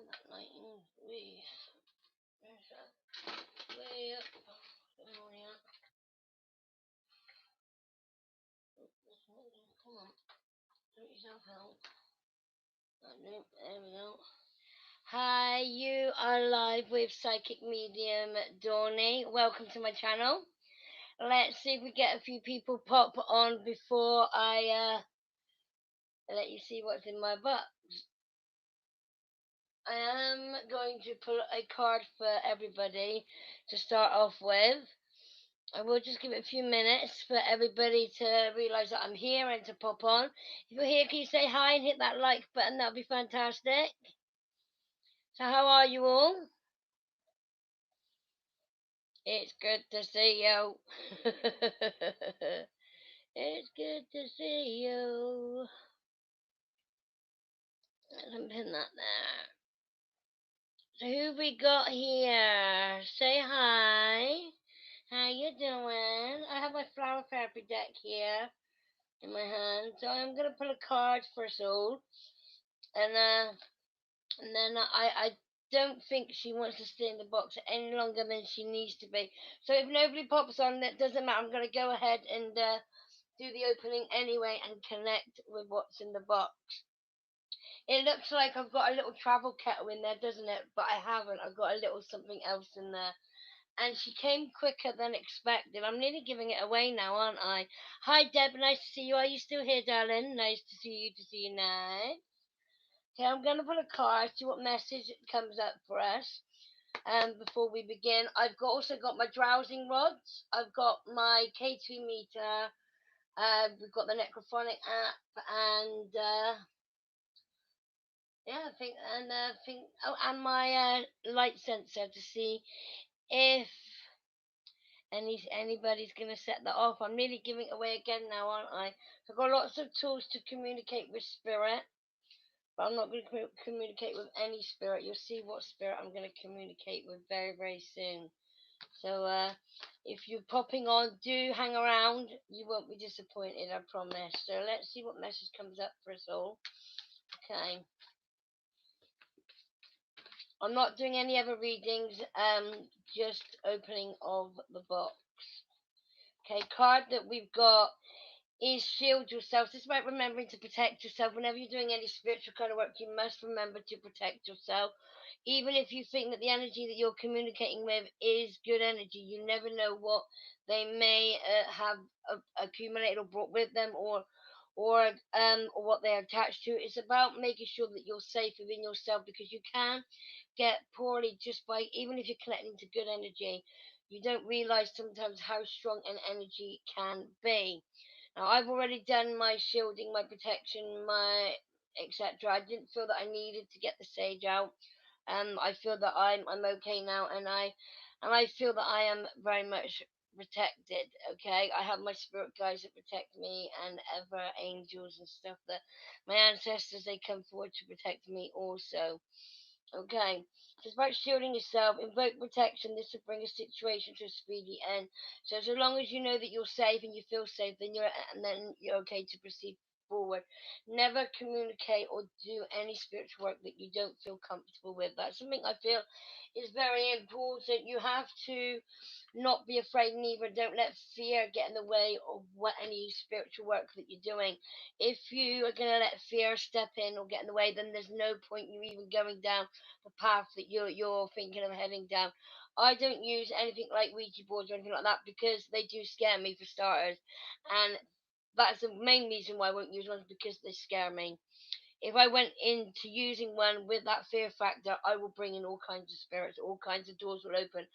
that lighting there's that way up. Come on, put yourself out. There we go. Hi, you are live with Psychic Medium Dawney. Welcome to my channel. Let's see if we get a few people pop on before I let you see what's in my box. I am going to pull a card for everybody to start off with. I will just give it a few minutes for everybody to realise that I'm here and to pop on. If you're here, can you say hi and hit that like button? That would be fantastic. So how are you all? It's good to see you. It's good to see you. Let's pin that there. So who we got here? Say hi. How you doing? I have my flower therapy deck here in my hand. So I'm gonna pull a card for us all. And then I don't think she wants to stay in the box any longer than she needs to be. So if nobody pops on, that doesn't matter. I'm going to go ahead and do the opening anyway and connect with what's in the box. It looks like I've got a little travel kettle in there, doesn't it? But I haven't. I've got a little something else in there. And she came quicker than expected. I'm nearly giving it away now, aren't I? Hi, Deb. Nice to see you. Are you still here, darling? Nice to see you now. Okay, I'm going to pull a card, see what message comes up for us. Before we begin, also got my dowsing rods. I've got my K2 meter. We've got the Necrophonic app, and yeah, and my light sensor to see if anybody's gonna set that off. I'm nearly giving it away again now, aren't I? So I've got lots of tools to communicate with spirit. But I'm not going to communicate with any spirit. You'll see what spirit I'm going to communicate with very, very soon. So if you're popping on, do hang around. You won't be disappointed, I promise. So let's see what message comes up for us all. Okay. I'm not doing any other readings. Just opening of the box. Okay, card that we've got is shield yourself. This is about remembering to protect yourself. Whenever you're doing any spiritual kind of work, you must remember to protect yourself. Even if you think that the energy that you're communicating with is good energy, you never know what they may have accumulated or brought with them, or what they're attached to. It's about making sure that you're safe within yourself, because you can get poorly just by, even if you're connecting to good energy, you don't realize sometimes how strong an energy can be. Now, I've already done my shielding, my protection, my etc. I didn't feel that I needed to get the sage out. I feel that I'm okay now, and I feel that I am very much protected. Okay, I have my spirit guides that protect me, and ever angels and stuff, that my ancestors, they come forward to protect me also. Okay, so it's about shielding yourself. Invoke protection. This will bring a situation to a speedy end. So long as you know that you're safe and you feel safe, then you're okay to proceed forward. Never communicate or do any spiritual work that you don't feel comfortable with. That's something I feel is very important. You have to not be afraid, neither. Don't let fear get in the way of any spiritual work that you're doing. If you are going to let fear step in or get in the way, then there's no point you even going down the path that you're thinking of heading down. I don't use anything like Ouija boards or anything like that, because they do scare me, for starters, and that's the main reason why I won't use one, because they scare me. If I went into using one with that fear factor, I will bring in all kinds of spirits, all kinds of doors will open,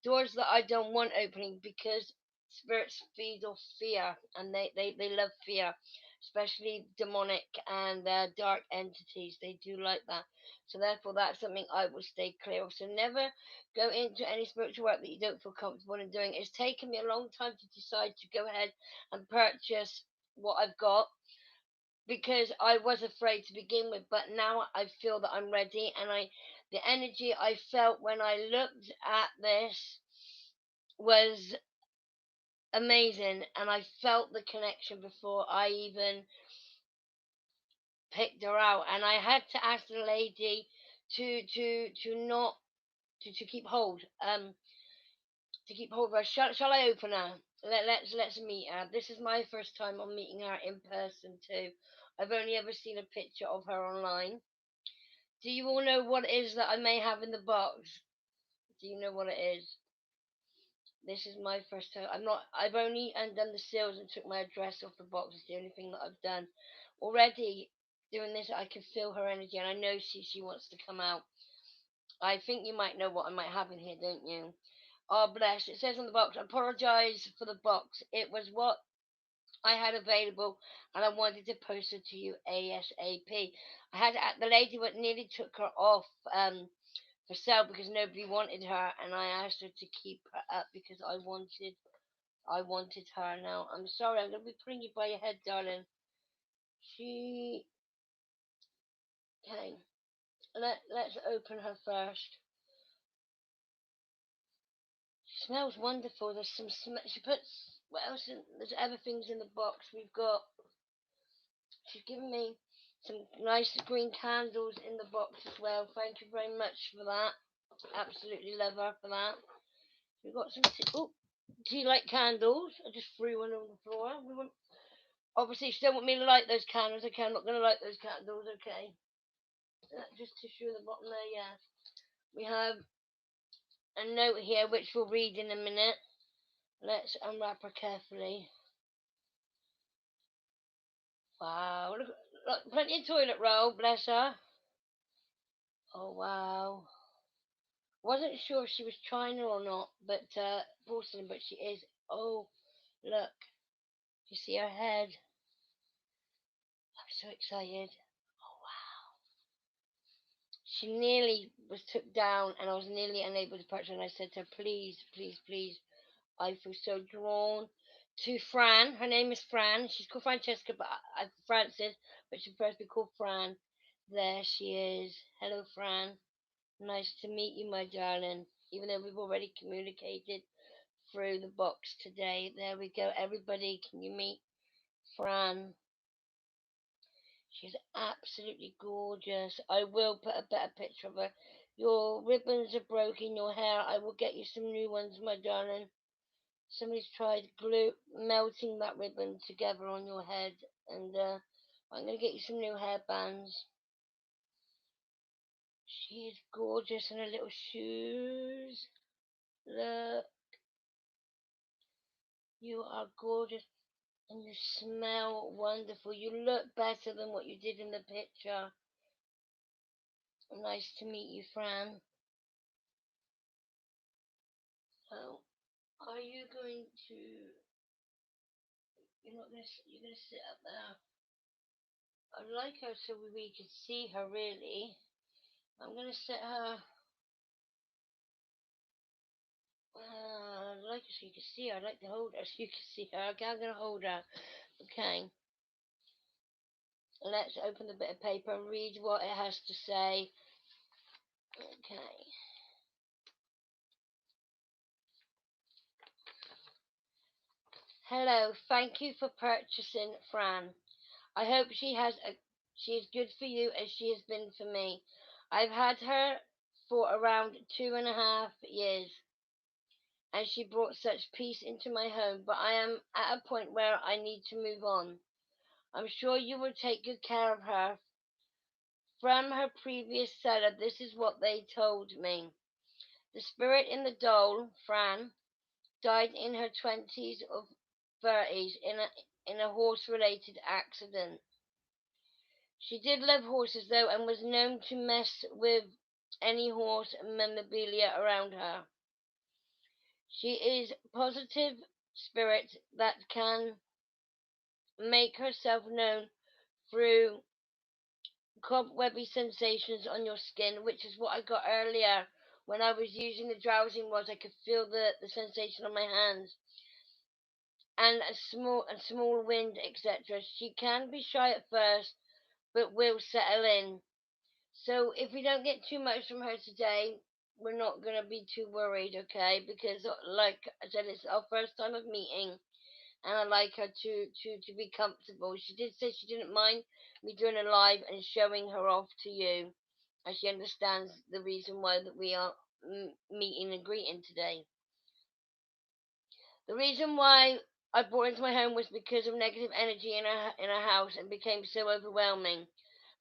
doors that I don't want opening, because spirits feed off fear, and they love fear, especially demonic and dark entities. They do like that. So therefore, that's something I will stay clear of. So never go into any spiritual work that you don't feel comfortable in doing. It's taken me a long time to decide to go ahead and purchase what I've got, because I was afraid to begin with, but now I feel that I'm ready, and the energy I felt when I looked at this was amazing, and I felt the connection before I even picked her out. And I had to ask the lady not to keep hold to keep hold of her. Shall I open her? Let's meet her. This is my first time on meeting her in person too. I've only ever seen a picture of her online. Do you all know what it is that I may have in the box? Do you know what it is? This is my first time. I've only undone the seals and took my address off the box. It's the only thing that I've done. Already doing this, I can feel her energy, and I know she wants to come out. I think you might know what I might have in here, don't you? Oh, bless. It says on the box, apologise for the box. It was what I had available, and I wanted to post it to you ASAP. The lady what nearly took her off for sale because nobody wanted her, and I asked her to keep her up because I wanted her. Now I'm sorry, I'm gonna be putting you by your head, darling. She okay. Let's open her first. She smells wonderful. There's some she puts what else in, there's other things in the box. She's given me some nice green candles in the box as well. Thank you very much for that. Absolutely love her for that. We've got some oh, tea light candles. I just threw one on the floor. Obviously, she don't want me to light those candles. Okay, I'm not going to light those candles. Okay, just tissue at the bottom there. Yeah, we have a note here which we'll read in a minute. Let's unwrap her carefully. Wow, look, plenty of toilet roll. Bless her. Oh wow. Wasn't sure if she was China or not, but porcelain, but she is. Oh, look, you see her head. I'm so excited. Oh wow. She nearly was took down, and I was nearly unable to touch her. And I said to her, "Please, please, please." I feel so drawn to Fran. Her name is Fran. She's called Francesca, but Frances, but she prefers to be called Fran. There she is. Hello, Fran. Nice to meet you, my darling. Even though we've already communicated through the box today. There we go. Everybody, can you meet Fran? She's absolutely gorgeous. I will put a better picture of her. Your ribbons are broken, your hair. I will get you some new ones, my darling. Somebody's tried melting that ribbon together on your head, and I'm going to get you some new hairbands. She is gorgeous in her little shoes. Look, you are gorgeous. And you smell wonderful. You look better than what you did in the picture. Nice to meet you, Fran. So, are you going to? You're not going to. You're going to sit up there. I'd like her so we could see her really. I'm going to set her. I'd like her so you can see her. I'd like to hold her so you can see her. Okay, I'm going to hold her. Okay. Let's open the bit of paper and read what it has to say. Okay. Hello, thank you for purchasing Fran. I hope she is good for you as she has been for me. I've had her for around 2.5 years, and she brought such peace into my home, but I am at a point where I need to move on. I'm sure you will take good care of her. From her previous seller, this is what they told me. The spirit in the doll, Fran, died in her 20s or 30s in a horse-related accident. She did love horses though, and was known to mess with any horse memorabilia around her. She is positive spirit that can make herself known through cobwebby sensations on your skin, which is what I got earlier when I was using the drowsing rods. I could feel the sensation on my hands, and a small wind, etc. She can be shy at first, but will settle in. So if we don't get too much from her today, we're not gonna be too worried, okay? Because like I said, it's our first time of meeting, and I like her to be comfortable. She did say she didn't mind me doing a live and showing her off to you, and she understands the reason why that we are meeting and greeting today. The reason why I brought her into my home was because of negative energy in her house and became so overwhelming.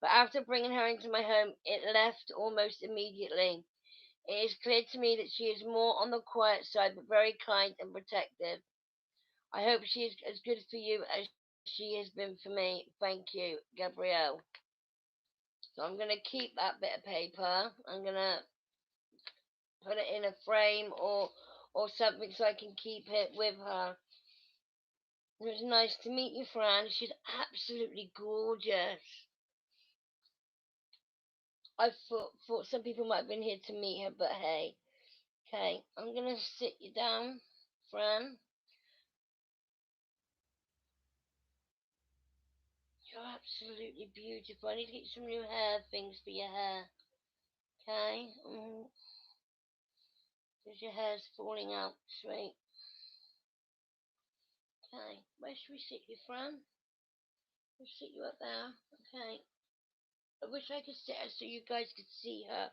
But after bringing her into my home, it left almost immediately. It is clear to me that she is more on the quiet side, but very kind and protective. I hope she is as good for you as she has been for me. Thank you, Gabrielle. So I'm going to keep that bit of paper. I'm going to put it in a frame or something so I can keep it with her. It was nice to meet you, Fran. She's absolutely gorgeous. I thought some people might have been here to meet her, but hey. Okay, I'm going to sit you down, Fran. You're absolutely beautiful. I need to get you some new hair things for your hair. Okay? Because your hair's falling out straight. Okay. Where should we sit you, Fran? We'll sit you up there. Okay. I wish I could sit her so you guys could see her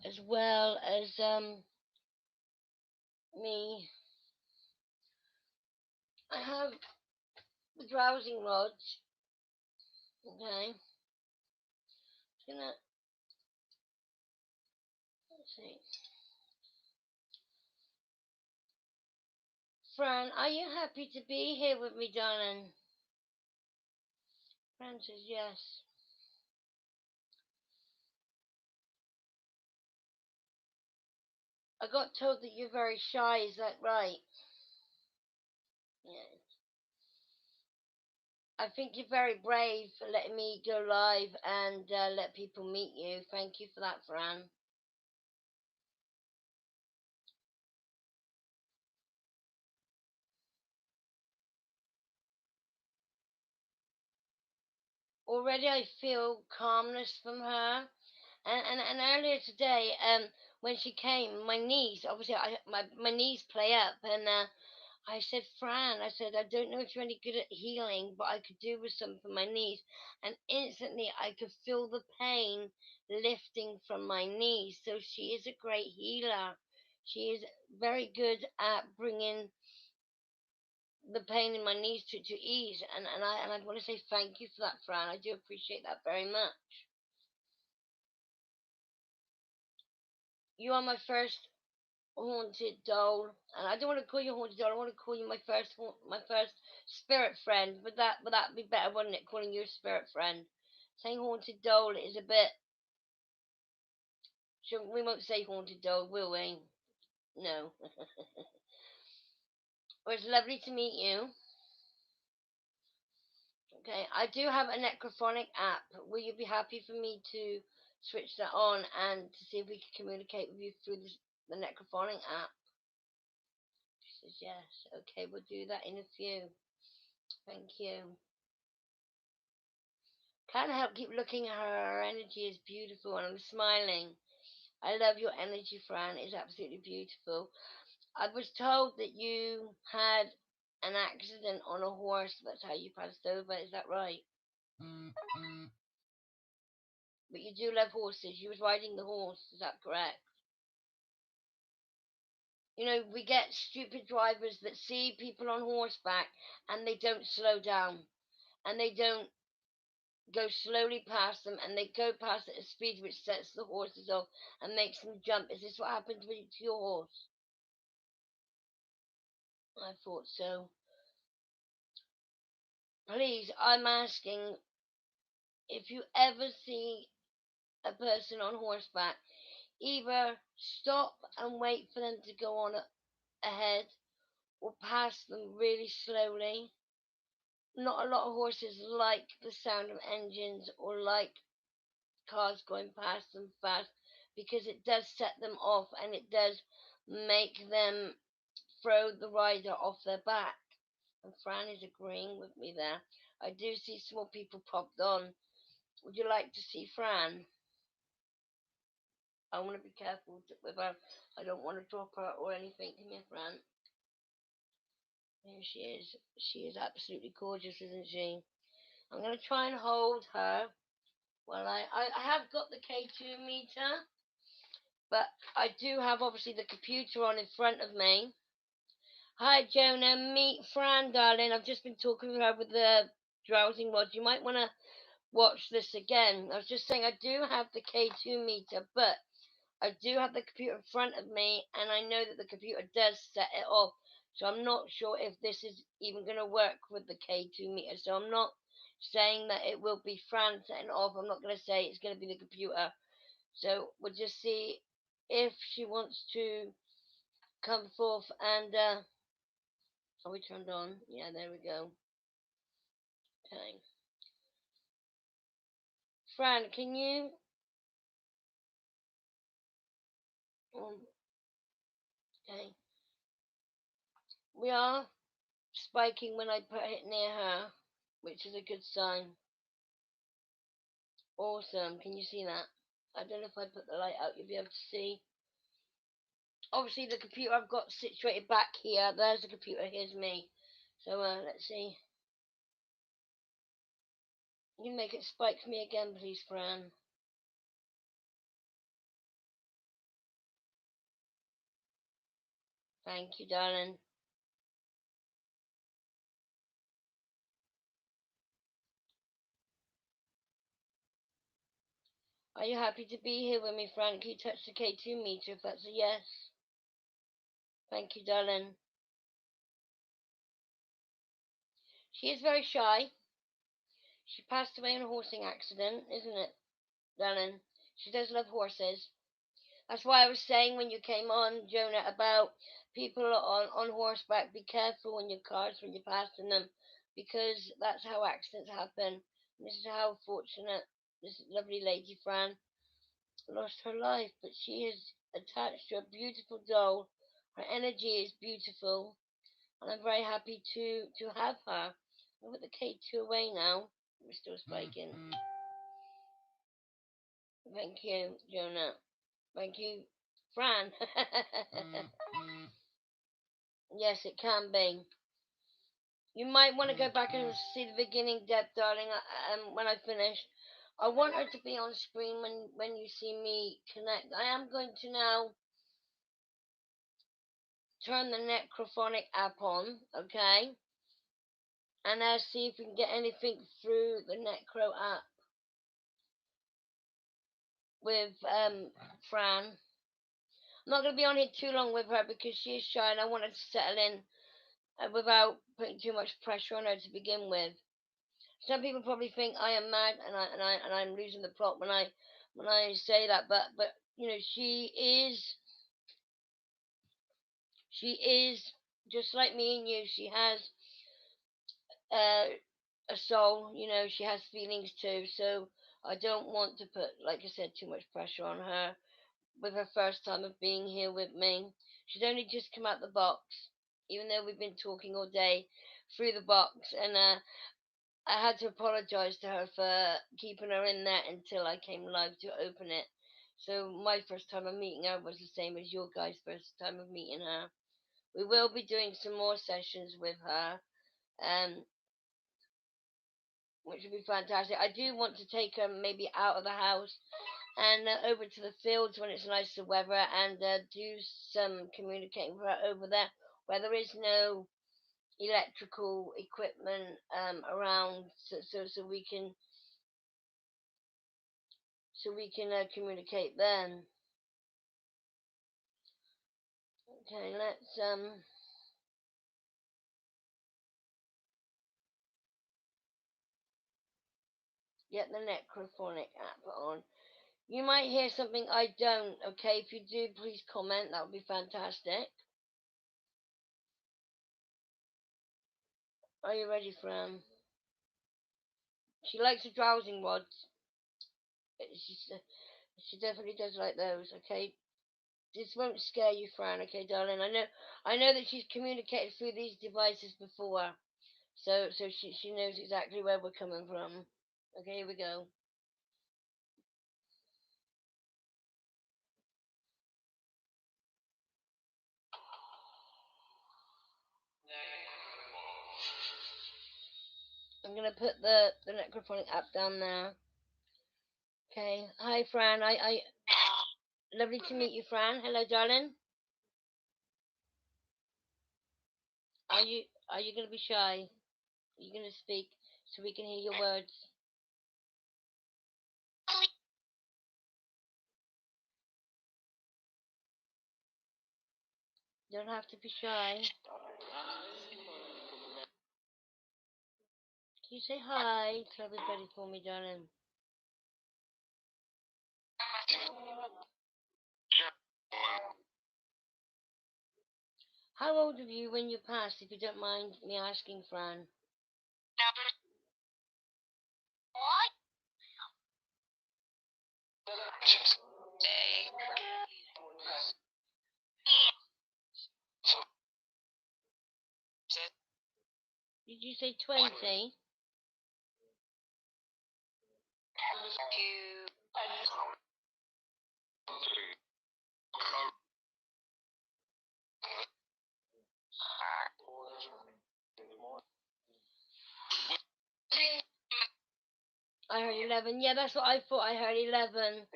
as well as me. I have the drowsing rods. Okay. Just gonna let's see. Fran, are you happy to be here with me, darling? Fran says yes. I got told that you're very shy, is that right? Yeah. I think you're very brave for letting me go live and let people meet you. Thank you for that, Fran. Already I feel calmness from her. And earlier today, when she came, my knees, obviously, my knees play up, and I said, Fran, I said, I don't know if you're any good at healing, but I could do with some for my knees. And instantly I could feel the pain lifting from my knees. So she is a great healer. She is very good at bringing the pain in my knees to ease. And I want to say thank you for that, Fran. I do appreciate that very much. You are my first haunted doll, and I don't want to call you haunted doll. I want to call you my first spirit friend. Would that be better, wouldn't it? Calling you a spirit friend. Saying haunted doll is a bit. We won't say haunted doll, will we? No. Well, it's lovely to meet you. Okay, I do have a necrophonic app. Will you be happy for me to switch that on and to see if we can communicate with you through the necrophonic app? She says yes. Okay, we'll do that in a few. Thank you. Can't help keep looking at her. Her energy is beautiful, and I'm smiling. I love your energy, Fran. It's absolutely beautiful. I was told that you had an accident on a horse. That's how you passed over. Is that right? But you do love horses. You was riding the horse. Is that correct? You know, we get stupid drivers that see people on horseback and they don't slow down and they don't go slowly past them and they go past at a speed which sets the horses off and makes them jump. Is this what happened to your horse? I thought so. Please, I'm asking if you ever see a person on horseback, either stop and wait for them to go on ahead or pass them really slowly. Not a lot of horses like the sound of engines or like cars going past them fast because it does set them off and it does make them throw the rider off their back. And Fran is agreeing with me there. I do see small people popped on. Would you like to see Fran? I want to be careful with her. I don't want to drop her or anything. Come here, Fran. Here she is. She is absolutely gorgeous, isn't she? I'm going to try and hold her while Alright, I have got the K2 meter, but I do have obviously the computer on in front of me. Hi Jonah, meet Fran, darling. I've just been talking with her with the drowsing rod. You might want to watch this again. I was just saying I do have the K2 meter, but I do have the computer in front of me, and I know that the computer does set it off. So I'm not sure if this is even going to work with the K2 meter. So I'm not saying that it will be Fran setting it off. I'm not going to say it's going to be the computer. So we'll just see if she wants to come forth and are we turned on? Yeah, there we go. Okay. Fran, can you okay. We are spiking when I put it near her, which is a good sign. Awesome. Can you see that? I don't know if I put the light out, you'll be able to see. Obviously, the computer I've got situated back here. There's the computer. Here's me. So let's see. You make it spike for me again, please, Fran. Thank you, darling. Are you happy to be here with me, Fran? Can you touch the K2 meter if that's a yes? Thank you, darling. She is very shy. She passed away in a horsing accident, isn't it, darling? She does love horses. That's why I was saying when you came on, Jonah, about people on horseback. Be careful in your cars when you're passing them, because that's how accidents happen. And this is how fortunate this lovely lady, Fran, lost her life. But she is attached to a beautiful doll. Her energy is beautiful, and I'm very happy to have her. I'll put the K2 away now. We're still spiking. Thank you, Jonah. Thank you, Fran. Yes, it can be. You might want to go back and see the beginning, Deb, darling. When I finish, I want her to be on screen when you see me connect. I am going to now turn the Necrophonic app on, okay, and see if we can get anything through the Necro app with Fran. I'm not going to be on here too long with her because she is shy, and I want her to settle in without putting too much pressure on her to begin with. Some people probably think I am mad and I'm losing the plot when I say that, but you know, she is just like me and you. She has uh, a soul, you know. She has feelings too. So I don't want to put, like I said, too much pressure on her with her first time of being here with me. She's only just come out the box, even though we've been talking all day through the box, and I had to apologise to her for keeping her in there until I came live to open it. So my first time of meeting her was the same as your guys' first time of meeting her. We will be doing some more sessions with her, um, which will be fantastic. I do want to take her maybe out of the house and over to the fields when it's nicer weather, and do some communicating with her over there where there is no electrical equipment around, so we can communicate then. Okay, let's get the Necrophonic app on. You might hear something I don't. Okay, if you do, please comment. That would be fantastic. Are you ready, Fran? She likes the drowsing rods. She definitely does like those. Okay, this won't scare you, Fran. Okay, darling. I know that she's communicated through these devices before, so she knows exactly where we're coming from. Okay, here we go. I'm gonna put the Necrophonic app down there. Okay. Hi, Fran. Lovely to meet you, Fran. Hello, darling. Are you, are you gonna be shy? Are you gonna speak so we can hear your words? You don't have to be shy. Can you say hi to everybody for me, darling? How old were you when you passed, if you don't mind me asking, Fran? Did you say 20? I heard 11. Yeah, that's what I thought. I heard 11.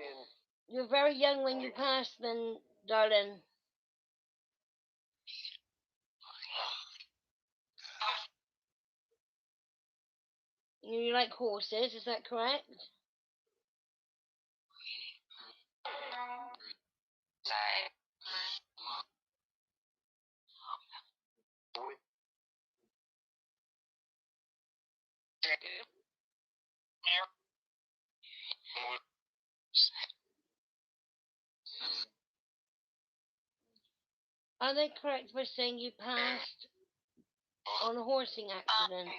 You were very young when you passed, then, darling. You like horses, is that correct? Are they correct by saying you passed on a horsing accident?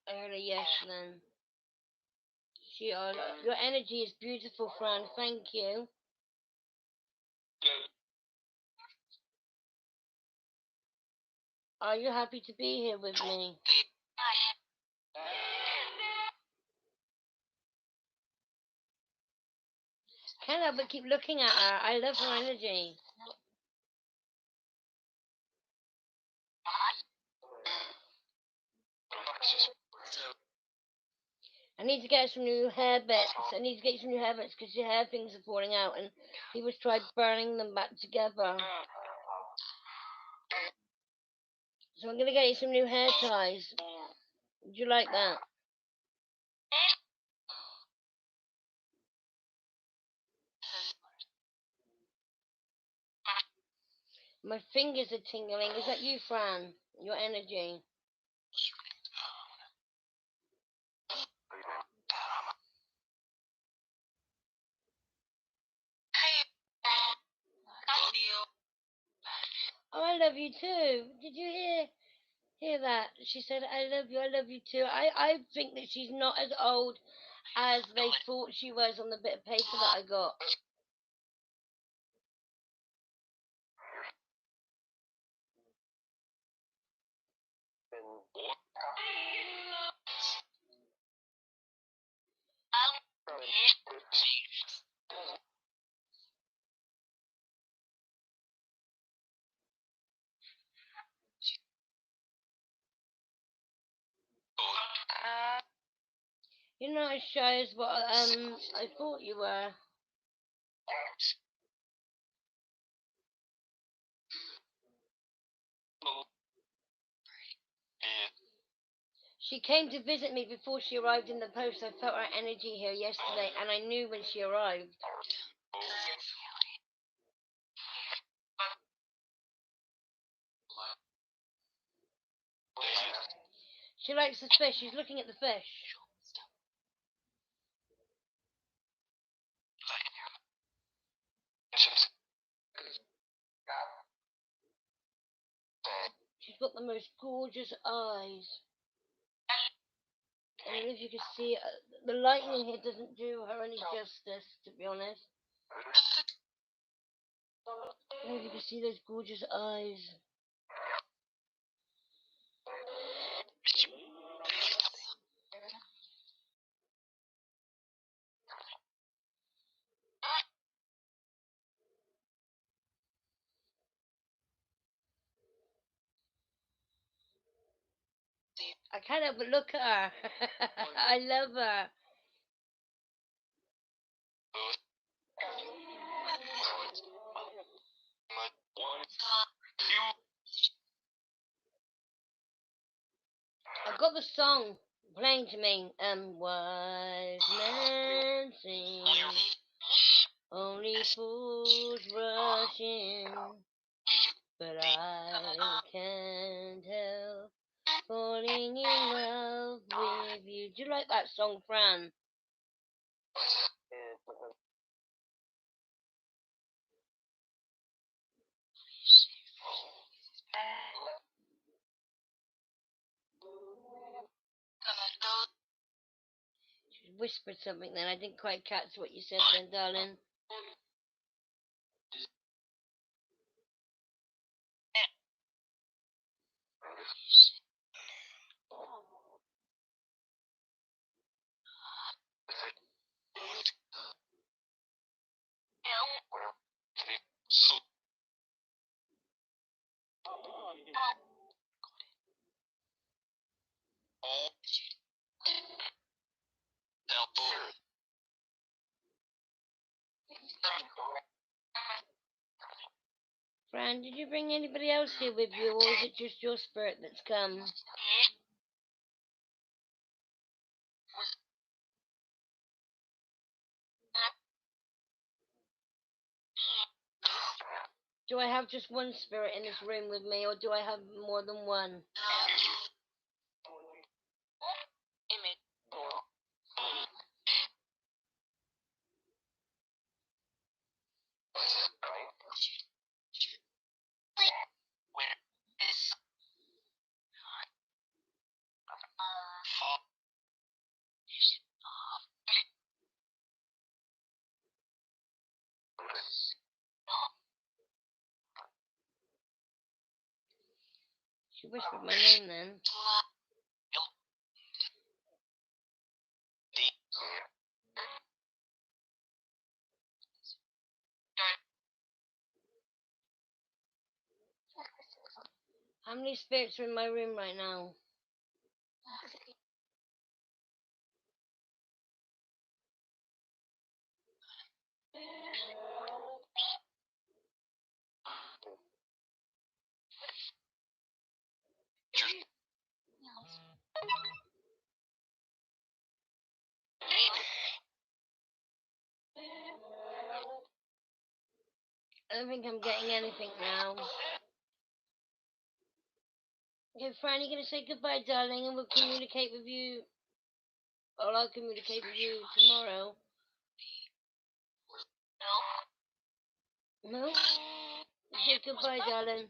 I heard a yes then. Your energy is beautiful, Fran. Thank you. Are you happy to be here with me? Can't help but keep looking at her. I love her energy. I need to get some new hair bits. I need to get some new hair bits because your hair things are falling out and people tried burning them back together. So I'm gonna get you some new hair ties. Would you like that? My fingers are tingling. Is that you, Fran? Your energy. Oh, I love you too. Did you hear that? She said, I love you too. I think that she's not as old as they thought she was on the bit of paper that I got. You're not as shy as what I thought you were. She came to visit me before she arrived in the post. I felt her energy here yesterday, and I knew when she arrived. She likes the fish. She's looking at the fish. She's got the most gorgeous eyes. I don't know if you can see the lighting in here doesn't do her any justice, to be honest. I don't know if you can see those gorgeous eyes. I can't help but look at her. I love her. I've got the song playing to me. Wise men sing, only fools rush in, but I can't help falling in love with you. Do you like that song, Fran? She whispered something then. I didn't quite catch what you said then, darling. Fran, did you bring anybody else here with you, or is it just your spirit that's come? Do I have just one spirit in this room with me, or do I have more than one? She whispered my name then. How many spirits are in my room right now? I don't think I'm getting anything now. Okay, Fran, you're going to say goodbye, darling, and we'll communicate with you. Or I'll communicate with you tomorrow. No? Say goodbye, darling.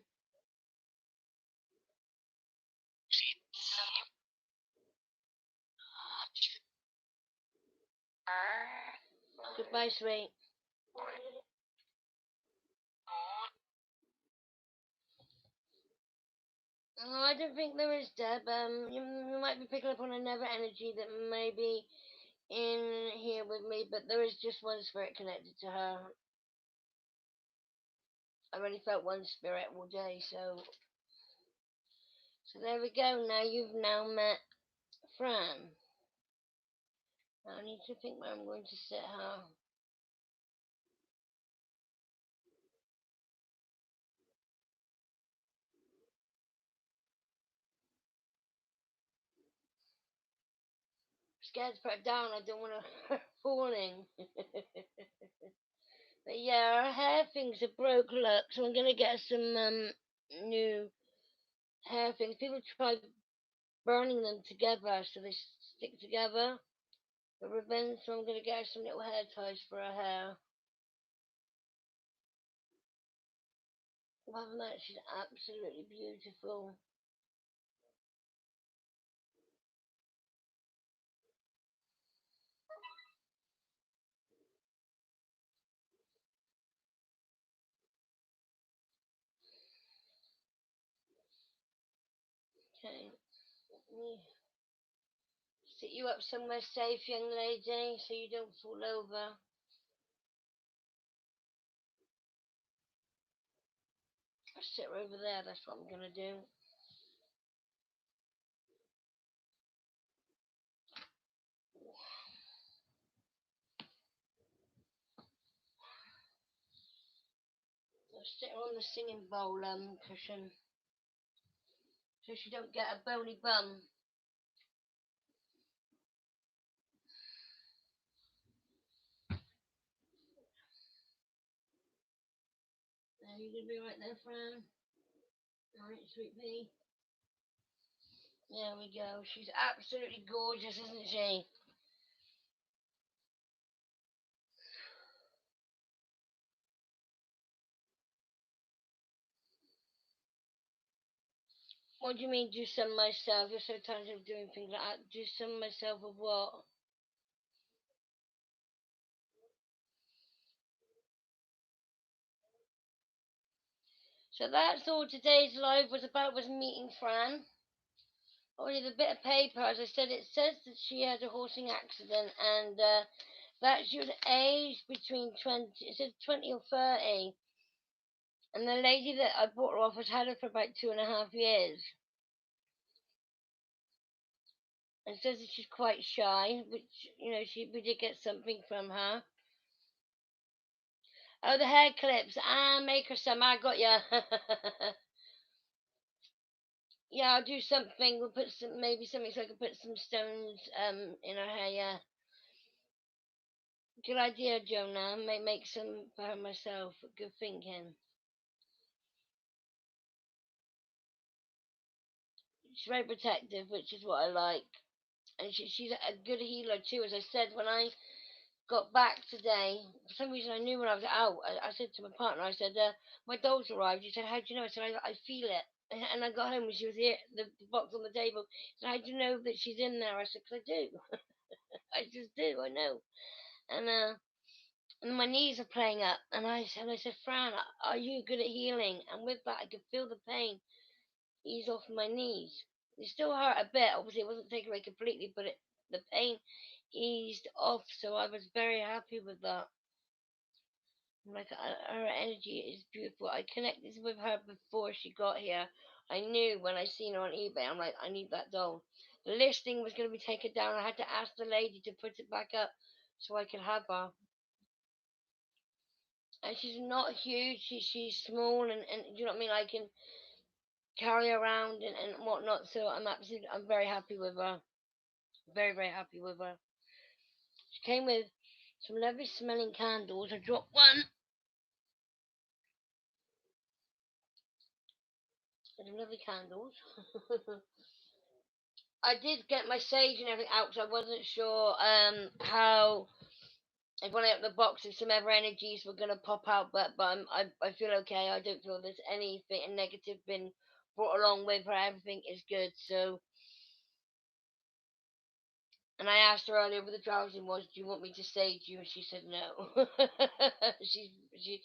Goodbye, sweet. Oh, I don't think there is, Deb. You might be picking up on another energy that may be in here with me, but there is just one spirit connected to her. I've only felt one spirit all day, so there we go. Now you've now met Fran. Now I need to think where I'm going to sit her. Scared to put her down. I don't want her falling. But yeah, her hair things are broke. Look, so I'm gonna get some new hair things. People try burning them together so they stick together. The ribbons, so I'm gonna get her some little hair ties for her hair. Other than that, she's absolutely beautiful. Okay, let me sit you up somewhere safe, young lady, so you don't fall over. I'll sit her over there. That's what I'm gonna do. sit her on the singing bowl cushion so she don't get a bony bum. There, you gonna be right there, Fran? Alright, sweet pea. There we go. She's absolutely gorgeous, isn't she? What do you mean, do some myself? You're so tired of doing things like that. Do some myself of what? So that's all today's live was about, was meeting Fran. Only the bit of paper, as I said, it says that she had a horsing accident and that she was aged between 20, it said 20 or 30. And the lady that I bought her off has had her for about 2.5 years. And says that she's quite shy, which, we did get something from her. Oh, the hair clips. Ah, make her some. I got ya. Yeah, I'll do something. We'll put some, maybe something so I can put some stones in her hair. Yeah, good idea, Jonah. Make some for her myself. Good thinking. She's very protective, which is what I like. And she's a good healer too. As I said, when I got back today, for some reason I knew when I was out. I said to my partner, I said, my doll's arrived. He said, how do you know? I said, I feel it. And I got home and she was here, the box on the table. He said, how do you know that she's in there? I said, because I do. I just do. I know. And my knees are playing up. And I said, Fran, are you good at healing? And with that, I could feel the pain ease off my knees. It still hurt a bit. Obviously, it wasn't taken away completely, but the pain eased off. So I was very happy with that. Like her energy is beautiful. I connected with her before she got here. I knew when I seen her on eBay. I'm like, I need that doll. The listing was going to be taken down. I had to ask the lady to put it back up so I could have her. And she's not huge. She's small, and you know what I mean. I can carry her around and whatnot. So I'm very happy with her. Very very happy with her. She came with some lovely smelling candles. I dropped one. Some lovely candles. I did get my sage and everything out, so I wasn't sure how, if when I opened the box, if some ever energies were gonna pop out, but I feel okay. I don't feel there's anything negative been brought along with her. Everything is good. So, and I asked her earlier what the drowsing was. Do you want me to sage you? And she said no. she's she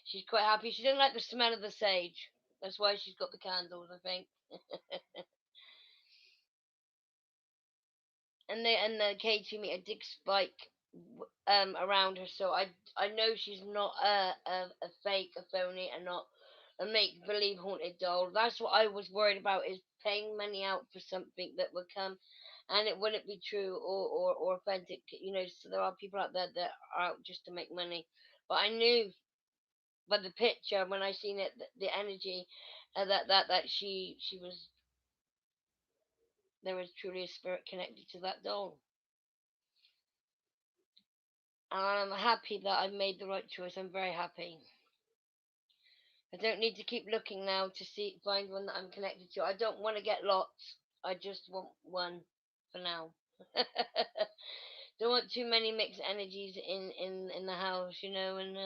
she's quite happy. She doesn't like the smell of the sage. That's why she's got the candles, I think. And the K2 meter dig spike around her, so I know she's not a fake, a phony, and not a make believe haunted doll. That's what I was worried about, is paying money out for something that would come and it wouldn't be true or authentic. So there are people out there that are out just to make money. But I knew by the picture when I seen it, the energy, that she was, there was truly a spirit connected to that doll. And I'm happy that I've made the right choice. I'm very happy. I don't need to keep looking now to find one that I'm connected to. I don't want to get lots. I just want one for now. Don't want too many mixed energies in the house, and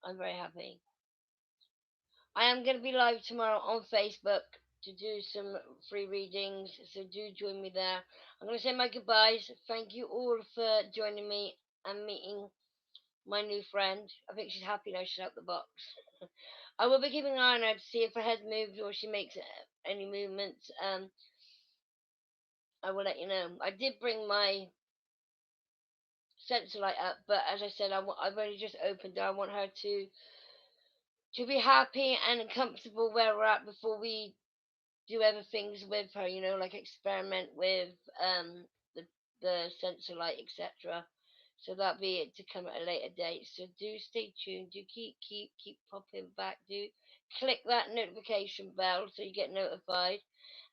I'm very happy. I am going to be live tomorrow on Facebook to do some free readings, so do join me there. I'm going to say my goodbyes. Thank you all for joining me and meeting my new friend. I think she's happy now she's out the box. I will be keeping an eye on her to see if her head moves or she makes any movements. I will let you know. I did bring my sensor light up, but as I said, I've only just opened her. I want her to be happy and comfortable where we're at before we do other things with her. Like experiment with the the sensor light, etc. So that'll be it to come at a later date. So do stay tuned. Do keep popping back. Do click that notification bell so you get notified,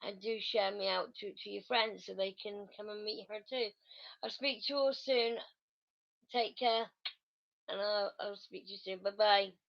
and do share me out to your friends so they can come and meet her too. I'll speak to you all soon. Take care, and I'll speak to you soon. Bye bye.